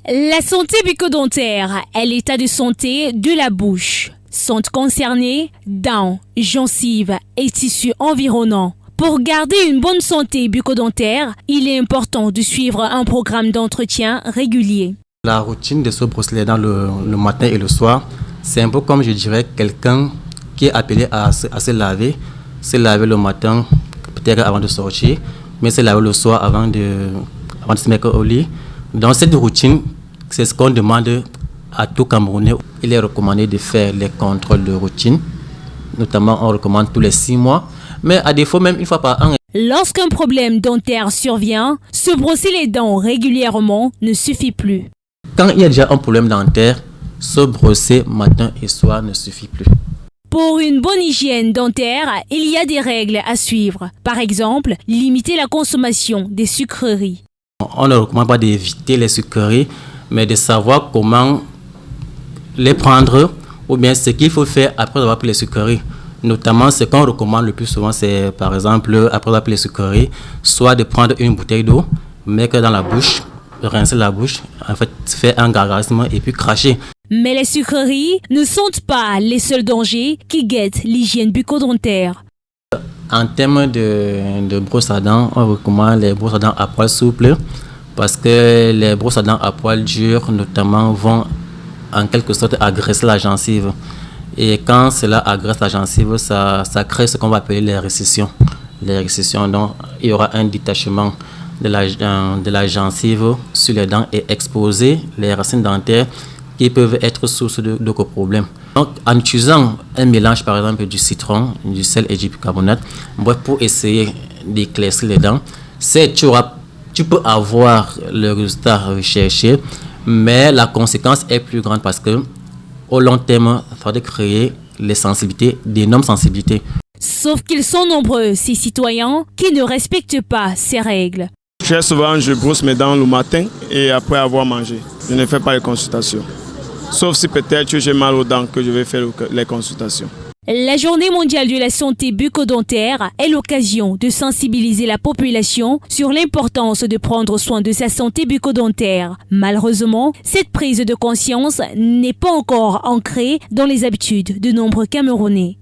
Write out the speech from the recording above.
La santé bucco-dentaire est l'état de santé de la bouche. Sont concernés dents, gencives et tissus environnants. Pour garder une bonne santé bucco-dentaire, il est important de suivre un programme d'entretien régulier. La routine de se brosser les dents le matin et le soir, c'est un peu comme je dirais quelqu'un qui est appelé à se laver le matin, peut-être avant de sortir, mais se laver le soir avant de se mettre au lit. Dans cette routine, c'est ce qu'on demande à tout Camerounais. Il est recommandé de faire les contrôles de routine, notamment on recommande tous les 6 mois, mais à défaut même une fois par an. Lorsqu'un problème dentaire survient, se brosser les dents régulièrement ne suffit plus. Quand il y a déjà un problème dentaire, se brosser matin et soir ne suffit plus. Pour une bonne hygiène dentaire, il y a des règles à suivre. Par exemple, limiter la consommation des sucreries. On ne recommande pas d'éviter les sucreries, mais de savoir comment les prendre ou bien ce qu'il faut faire après avoir pris les sucreries. Notamment, ce qu'on recommande le plus souvent, c'est par exemple, après avoir pris les sucreries, soit de prendre une bouteille d'eau, mettre dans la bouche, rincer la bouche, en fait, faire un gargarisme et puis cracher. Mais les sucreries ne sont pas les seuls dangers qui guettent l'hygiène bucco-dentaire. En termes de brosse à dents, on recommande les brosses à dents à poil souple parce que les brosses à dents à poil dur, notamment, vont en quelque sorte agresser la gencive. Et quand cela agresse la gencive, ça crée ce qu'on va appeler les récessions. Les récessions, donc, il y aura un détachement de la gencive sur les dents et exposer les racines dentaires qui peuvent être source de problèmes. Donc, en utilisant un mélange, par exemple, du citron, du sel et du bicarbonate, pour essayer d'éclaircir les dents, tu peux avoir le résultat recherché, mais la conséquence est plus grande parce que au long terme, il faudrait créer les sensibilités, d'énormes sensibilités. Sauf qu'ils sont nombreux, ces citoyens, qui ne respectent pas ces règles. Très souvent, je brosse mes dents le matin et après avoir mangé. Je ne fais pas les consultations. Sauf si peut-être j'ai mal aux dents que je vais faire les consultations. La Journée mondiale de la santé bucco-dentaire est l'occasion de sensibiliser la population sur l'importance de prendre soin de sa santé bucco-dentaire. Malheureusement, cette prise de conscience n'est pas encore ancrée dans les habitudes de nombreux Camerounais.